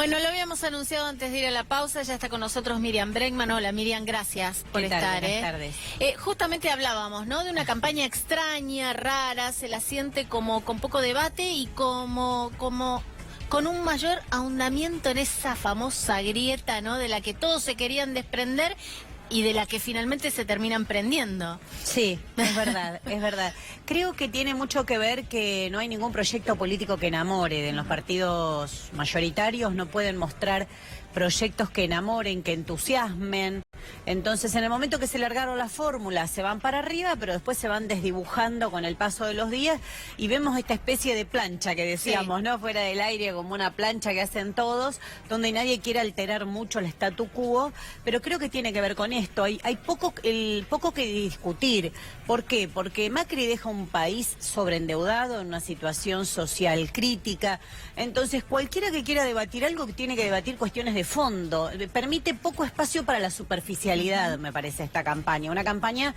Bueno, lo habíamos anunciado antes de ir a la pausa, ya está con nosotros Miriam Bregman. Hola Miriam, gracias por estar. Buenas tardes. Justamente hablábamos, ¿no?, de una campaña extraña, rara, se la siente como con poco debate y como con un mayor ahondamiento en esa famosa grieta, ¿no?, de la que todos se querían desprender y de la que finalmente se terminan prendiendo. Sí, es verdad, es verdad. Creo que tiene mucho que ver que no hay ningún proyecto político que enamore. En los partidos mayoritarios no pueden mostrar proyectos que enamoren, que entusiasmen. Entonces, en el momento que se largaron las fórmulas, se van para arriba, pero después se van desdibujando con el paso de los días y vemos esta especie de plancha que decíamos, sí, ¿no?, fuera del aire, como una plancha que hacen todos, donde nadie quiere alterar mucho el statu quo, pero creo que tiene que ver con esto. Hay poco que discutir. ¿Por qué? Porque Macri deja un país sobreendeudado, en una situación social crítica. Entonces, cualquiera que quiera debatir algo, que tiene que debatir cuestiones de fondo. Permite poco espacio para la superficialidad, me parece, esta campaña. Una campaña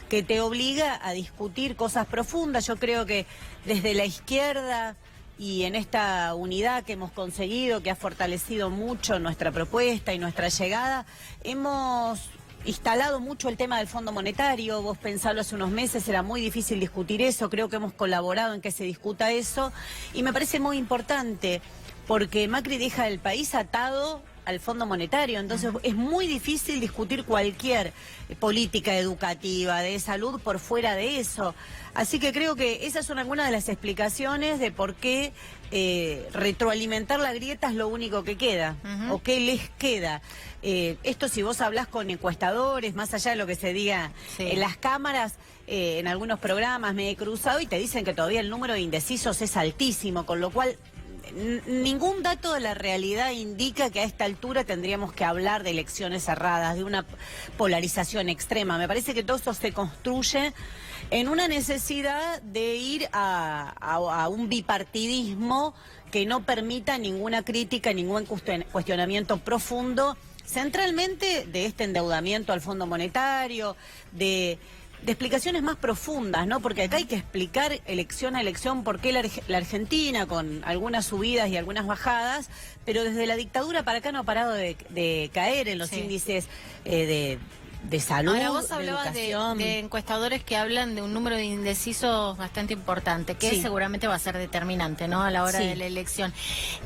que te obliga a discutir cosas profundas. Yo creo que desde la izquierda y en esta unidad que hemos conseguido, que ha fortalecido mucho nuestra propuesta y nuestra llegada, hemos instalado mucho el tema del Fondo Monetario. Vos pensalo, hace unos meses era muy difícil discutir eso. Creo que hemos colaborado en que se discuta eso y me parece muy importante porque Macri deja el país atado al Fondo Monetario, entonces es muy difícil discutir cualquier política educativa, de salud, por fuera de eso. Así que creo que esas son algunas de las explicaciones de por qué retroalimentar la grieta es lo único que queda, o qué les queda. Esto, si vos hablás con encuestadores, más allá de lo que se diga en las cámaras, en algunos programas me he cruzado y te dicen que todavía el número de indecisos es altísimo, con lo cual ningún dato de la realidad indica que a esta altura tendríamos que hablar de elecciones cerradas, de una polarización extrema. Me parece que todo esto se construye en una necesidad de ir a un bipartidismo que no permita ninguna crítica, ningún cuestionamiento profundo, centralmente de este endeudamiento al Fondo Monetario, de explicaciones más profundas, ¿no? Porque acá hay que explicar elección a elección por qué la Argentina, con algunas subidas y algunas bajadas, pero desde la dictadura para acá no ha parado de caer en los índices de salud. Ahora vos hablabas de encuestadores que hablan de un número de indecisos bastante importante, que seguramente va a ser determinante, ¿no?, a la hora de la elección.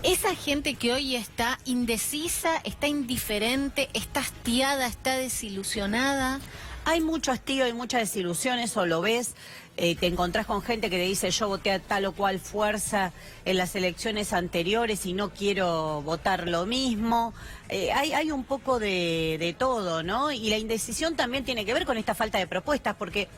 Esa gente que hoy está indecisa, está indiferente, está hastiada, está desilusionada. Hay mucho hastío, hay mucha desilusión, eso lo ves. Te encontrás con gente que te dice yo voté a tal o cual fuerza en las elecciones anteriores y no quiero votar lo mismo. Hay un poco de todo, ¿no? Y la indecisión también tiene que ver con esta falta de propuestas, porque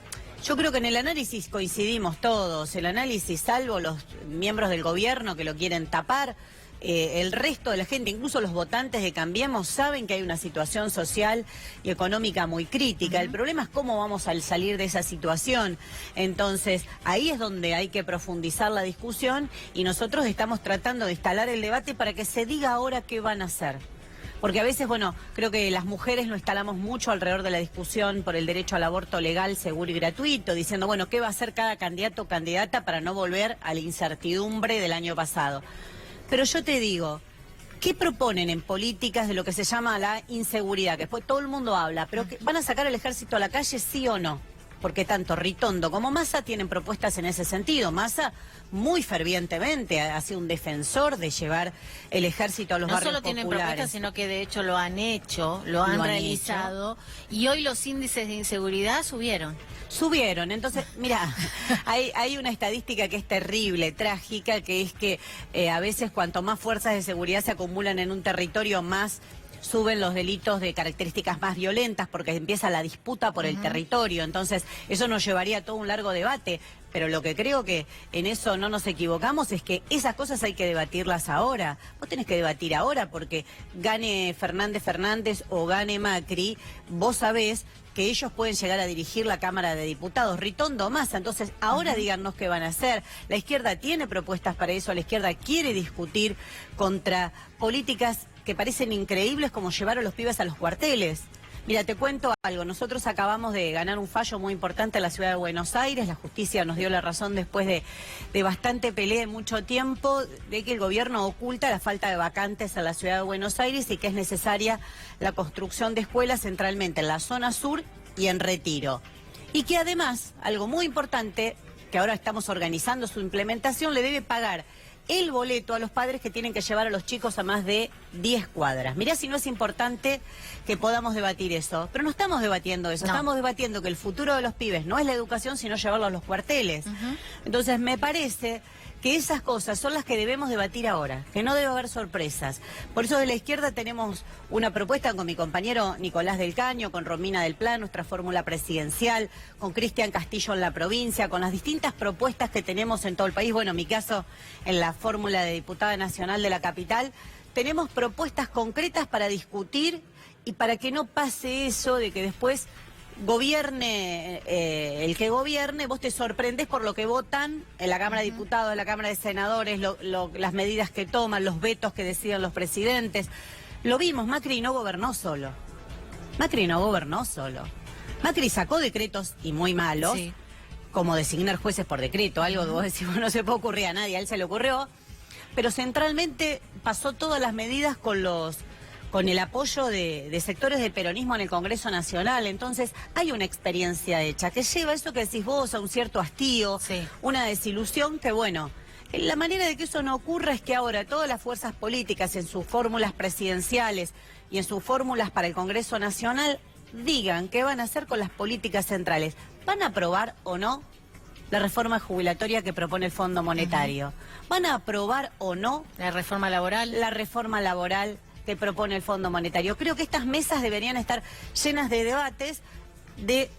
yo creo que en el análisis coincidimos todos. El análisis, salvo los miembros del gobierno que lo quieren tapar, el resto de la gente, incluso los votantes de Cambiemos, saben que hay una situación social y económica muy crítica. El problema es cómo vamos a salir de esa situación. Entonces, ahí es donde hay que profundizar la discusión y nosotros estamos tratando de instalar el debate para que se diga ahora qué van a hacer. Porque a veces, bueno, creo que las mujeres lo instalamos mucho alrededor de la discusión por el derecho al aborto legal, seguro y gratuito, diciendo, bueno, ¿qué va a hacer cada candidato o candidata para no volver a la incertidumbre del año pasado? Pero yo te digo, ¿qué proponen en políticas de lo que se llama la inseguridad? Que después todo el mundo habla, pero ¿van a sacar el ejército a la calle, sí o no? Porque tanto Ritondo como Massa tienen propuestas en ese sentido. Massa muy fervientemente ha sido un defensor de llevar el ejército a los barrios populares. No solo tienen propuestas, sino que de hecho lo han hecho, lo han realizado. Y hoy los índices de inseguridad subieron. Entonces, mira, hay una estadística que es terrible, trágica, que es que a veces cuanto más fuerzas de seguridad se acumulan en un territorio, más suben los delitos de características más violentas, porque empieza la disputa por el territorio. Entonces, eso nos llevaría a todo un largo debate. Pero lo que creo que en eso no nos equivocamos es que esas cosas hay que debatirlas ahora. Vos tenés que debatir ahora, porque gane Fernández o gane Macri, vos sabés que ellos pueden llegar a dirigir la Cámara de Diputados, Ritondo o Massa. Entonces, ahora díganos qué van a hacer. La izquierda tiene propuestas para eso, la izquierda quiere discutir contra políticas que parecen increíbles, como llevar a los pibes a los cuarteles. Mira, te cuento algo. Nosotros acabamos de ganar un fallo muy importante en la ciudad de Buenos Aires. La justicia nos dio la razón después de bastante pelea y mucho tiempo de que el gobierno oculta la falta de vacantes en la ciudad de Buenos Aires y que es necesaria la construcción de escuelas centralmente en la zona sur y en Retiro. Y que además, algo muy importante, que ahora estamos organizando su implementación, le debe pagar el boleto a los padres que tienen que llevar a los chicos a más de 10 cuadras. Mirá si no es importante que podamos debatir eso. Pero no estamos debatiendo eso, estamos debatiendo que el futuro de los pibes no es la educación, sino llevarlos a los cuarteles. Entonces me parece que esas cosas son las que debemos debatir ahora, que no debe haber sorpresas. Por eso de la izquierda tenemos una propuesta con mi compañero Nicolás del Caño, con Romina del Plan, nuestra fórmula presidencial, con Cristian Castillo en la provincia, con las distintas propuestas que tenemos en todo el país. Bueno, en mi caso, en la fórmula de diputada nacional de la capital, tenemos propuestas concretas para discutir y para que no pase eso de que después gobierne el que gobierne, vos te sorprendés por lo que votan en la Cámara de Diputados, en la Cámara de Senadores, las medidas que toman, los vetos que deciden los presidentes. Lo vimos, Macri no gobernó solo. Macri no gobernó solo. Macri sacó decretos y muy malos, como designar jueces por decreto, algo que vos decís, no se puede ocurrir a nadie, a él se le ocurrió, pero centralmente pasó todas las medidas con el apoyo de sectores del peronismo en el Congreso Nacional. Entonces hay una experiencia hecha que lleva eso que decís vos a un cierto hastío, una desilusión que, bueno, la manera de que eso no ocurra es que ahora todas las fuerzas políticas en sus fórmulas presidenciales y en sus fórmulas para el Congreso Nacional digan qué van a hacer con las políticas centrales. ¿Van a aprobar o no la reforma jubilatoria que propone el Fondo Monetario? ¿Van a aprobar o no la reforma laboral? La reforma laboral que propone el Fondo Monetario. Creo que estas mesas deberían estar llenas de debates, de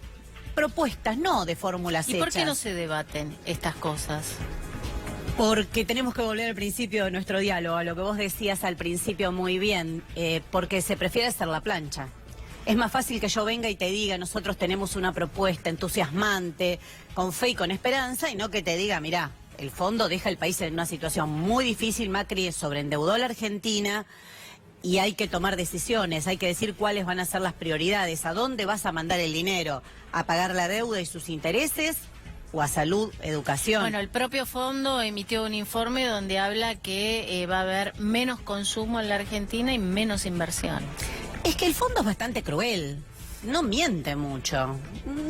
propuestas, no de fórmulas hechas. ¿Y por qué no se debaten estas cosas? Porque tenemos que volver al principio de nuestro diálogo, a lo que vos decías al principio muy bien, porque se prefiere hacer la plancha. Es más fácil que yo venga y te diga, nosotros tenemos una propuesta entusiasmante, con fe y con esperanza, y no que te diga, mirá, el fondo deja el país en una situación muy difícil, Macri sobreendeudó a la Argentina, y hay que tomar decisiones, hay que decir cuáles van a ser las prioridades, a dónde vas a mandar el dinero, a pagar la deuda y sus intereses o a salud, educación. Bueno, el propio fondo emitió un informe donde habla que va a haber menos consumo en la Argentina y menos inversión. Es que el fondo es bastante cruel, no miente mucho.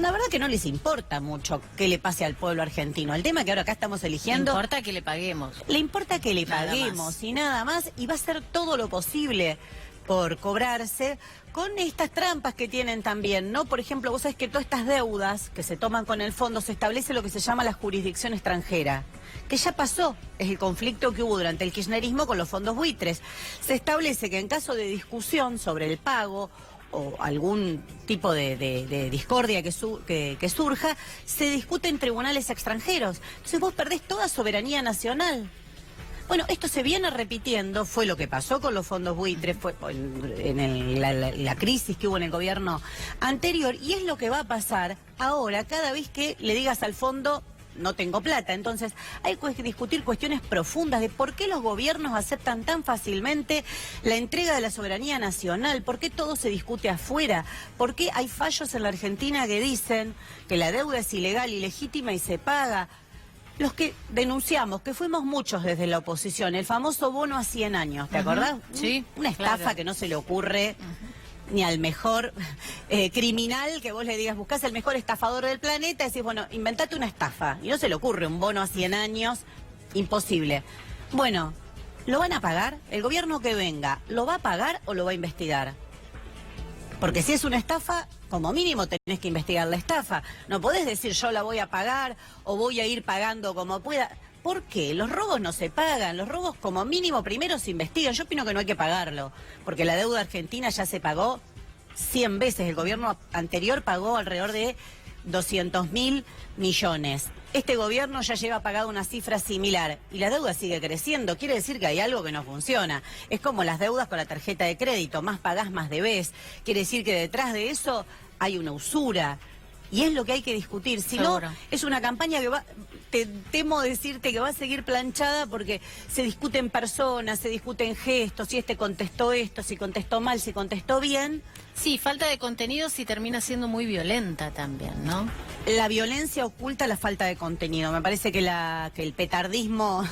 La verdad que no les importa mucho qué le pase al pueblo argentino. El tema es que ahora acá estamos eligiendo... Le importa que le paguemos. Le importa que le paguemos y nada más. Y va a hacer todo lo posible por cobrarse con estas trampas que tienen también, ¿no? Por ejemplo, vos sabés que todas estas deudas que se toman con el fondo se establece lo que se llama la jurisdicción extranjera, que ya pasó, es el conflicto que hubo durante el kirchnerismo con los fondos buitres. Se establece que en caso de discusión sobre el pago o algún tipo de discordia que surja, se discute en tribunales extranjeros. Entonces vos perdés toda soberanía nacional. Bueno, esto se viene repitiendo, fue lo que pasó con los fondos buitres, fue en la crisis que hubo en el gobierno anterior, y es lo que va a pasar ahora cada vez que le digas al fondo, no tengo plata. Entonces hay que discutir cuestiones profundas de por qué los gobiernos aceptan tan fácilmente la entrega de la soberanía nacional, por qué todo se discute afuera, por qué hay fallos en la Argentina que dicen que la deuda es ilegal, ilegítima y se paga. Los que denunciamos, que fuimos muchos desde la oposición, el famoso bono a 100 años, ¿te acordás? Sí, una estafa que no se le ocurre ni al mejor criminal que vos le digas, buscás el mejor estafador del planeta, y decís, bueno, inventate una estafa. Y no se le ocurre un bono a 100 años, imposible. Bueno, ¿lo van a pagar? El gobierno que venga, ¿lo va a pagar o lo va a investigar? Porque si es una estafa, como mínimo tenés que investigar la estafa. No podés decir yo la voy a pagar o voy a ir pagando como pueda. ¿Por qué? Los robos no se pagan, los robos como mínimo primero se investigan. Yo opino que no hay que pagarlo, porque la deuda argentina ya se pagó 100 veces. El gobierno anterior pagó alrededor de 200.000 millones. Este gobierno ya lleva pagado una cifra similar y la deuda sigue creciendo. Quiere decir que hay algo que no funciona. Es como las deudas con la tarjeta de crédito, más pagás, más debés. Quiere decir que detrás de eso hay una usura. Y es lo que hay que discutir. Si no, es una campaña que va... te temo decirte que va a seguir planchada porque se discuten personas, se discuten gestos, si este contestó esto, si contestó mal, si contestó bien. Sí, falta de contenidos y termina siendo muy violenta también, ¿no? La violencia oculta la falta de contenido. Me parece que el petardismo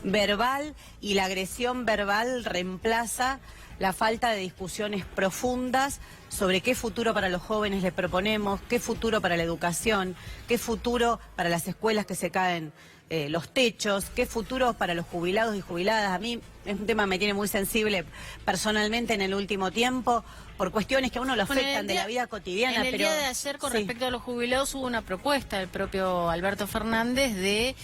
verbal y la agresión verbal reemplaza la falta de discusiones profundas sobre qué futuro para los jóvenes les proponemos, qué futuro para la educación, qué futuro para las escuelas que se caen los techos, qué futuro para los jubilados y jubiladas. A mí es un tema que me tiene muy sensible personalmente en el último tiempo, por cuestiones que a uno lo afectan de la vida cotidiana. En el día de ayer, con respecto a los jubilados, hubo una propuesta del propio Alberto Fernández de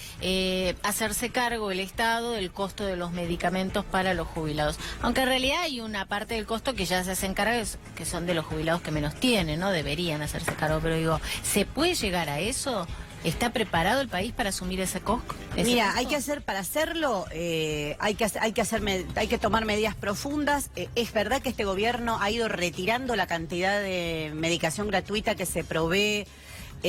hacerse cargo el Estado del costo de los medicamentos para los jubilados. Aunque en realidad hay una parte del costo que ya se hacen cargo, que son de los jubilados que menos tienen, ¿no? Deberían hacerse cargo, pero digo, ¿se puede llegar a eso? ¿Está preparado el país para asumir ese costo? Mira, hay que hacer, para hacerlo, hay que tomar medidas profundas. Es verdad que este gobierno ha ido retirando la cantidad de medicación gratuita que se provee. Si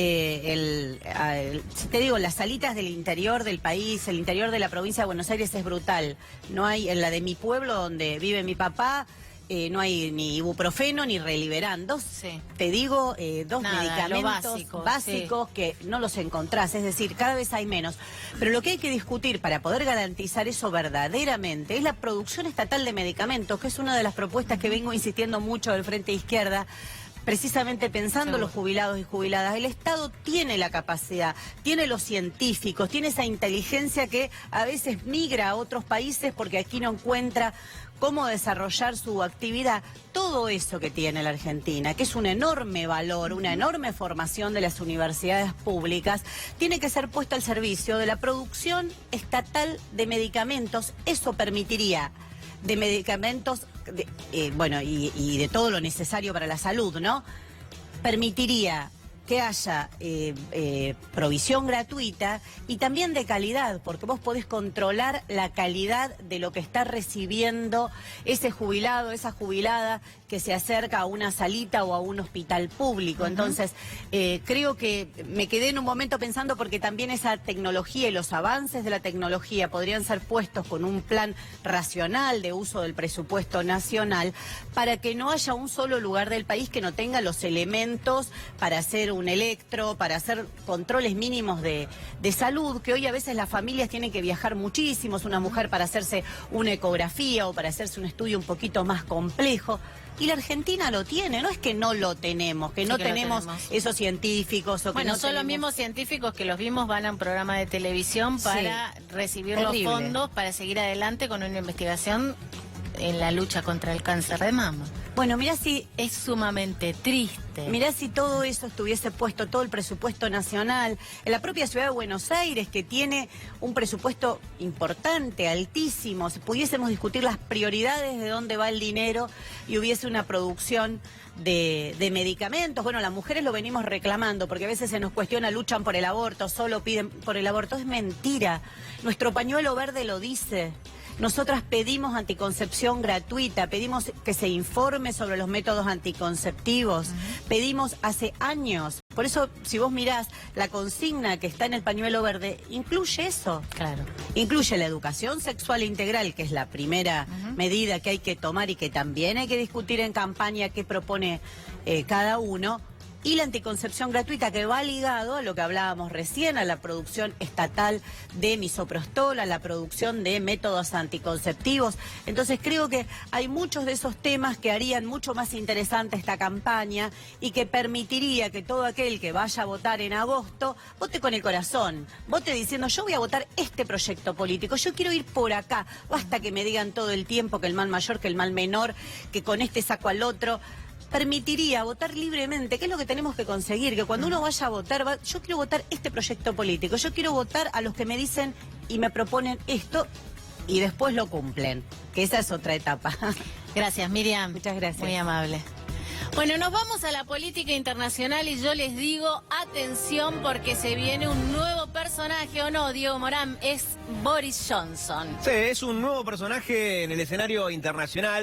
te digo, las salitas del interior del país, el interior de la provincia de Buenos Aires es brutal. No hay, en la de mi pueblo, donde vive mi papá, no hay ni ibuprofeno ni Reliberan. Te digo, dos medicamentos básicos que no los encontrás, es decir, cada vez hay menos. Pero lo que hay que discutir para poder garantizar eso verdaderamente es la producción estatal de medicamentos, que es una de las propuestas que vengo insistiendo mucho del Frente Izquierda, precisamente pensando en los jubilados y jubiladas. El Estado tiene la capacidad, tiene los científicos, tiene esa inteligencia que a veces migra a otros países porque aquí no encuentra cómo desarrollar su actividad. Todo eso que tiene la Argentina, que es un enorme valor, una enorme formación de las universidades públicas, tiene que ser puesto al servicio de la producción estatal de medicamentos. Eso permitiría de medicamentos, y de todo lo necesario para la salud, ¿no? Permitiría que haya provisión gratuita y también de calidad, porque vos podés controlar la calidad de lo que está recibiendo ese jubilado, esa jubilada que se acerca a una salita o a un hospital público. Entonces, creo que me quedé en un momento pensando, porque también esa tecnología y los avances de la tecnología podrían ser puestos con un plan racional de uso del presupuesto nacional, para que no haya un solo lugar del país que no tenga los elementos para hacer un electro, para hacer controles mínimos de salud, que hoy a veces las familias tienen que viajar muchísimo, una mujer para hacerse una ecografía o para hacerse un estudio un poquito más complejo. Y la Argentina lo tiene, no es que no lo tenemos, que no tenemos esos científicos. O que no son los mismos científicos que los vimos van a un programa de televisión para recibir los fondos para seguir adelante con una investigación en la lucha contra el cáncer de mama. Bueno, mirá si es sumamente triste. Mirá si todo eso estuviese puesto, todo el presupuesto nacional, en la propia ciudad de Buenos Aires, que tiene un presupuesto importante, altísimo, si pudiésemos discutir las prioridades de dónde va el dinero y hubiese una producción de medicamentos. Bueno, las mujeres lo venimos reclamando, porque a veces se nos cuestiona, luchan por el aborto, solo piden por el aborto. Es mentira. Nuestro pañuelo verde lo dice. Nosotras pedimos anticoncepción gratuita, pedimos que se informe sobre los métodos anticonceptivos, pedimos hace años. Por eso, si vos mirás, la consigna que está en el pañuelo verde incluye eso. Claro. Incluye la educación sexual integral, que es la primera medida que hay que tomar y que también hay que discutir en campaña qué propone cada uno. Y la anticoncepción gratuita, que va ligado a lo que hablábamos recién, a la producción estatal de misoprostol, a la producción de métodos anticonceptivos. Entonces creo que hay muchos de esos temas que harían mucho más interesante esta campaña y que permitiría que todo aquel que vaya a votar en agosto vote con el corazón, vote diciendo: yo voy a votar este proyecto político, yo quiero ir por acá. Basta que me digan todo el tiempo que el mal mayor, que el mal menor, que con este saco al otro. Permitiría votar libremente, que es lo que tenemos que conseguir, que cuando uno vaya a votar, yo quiero votar este proyecto político, yo quiero votar a los que me dicen y me proponen esto y después lo cumplen, que esa es otra etapa. Gracias, Miriam. Muchas gracias. Muy amable. Bueno, nos vamos a la política internacional y yo les digo, atención, porque se viene un nuevo personaje, ¿o no, Diego Morán? Es Boris Johnson. Sí, es un nuevo personaje en el escenario internacional.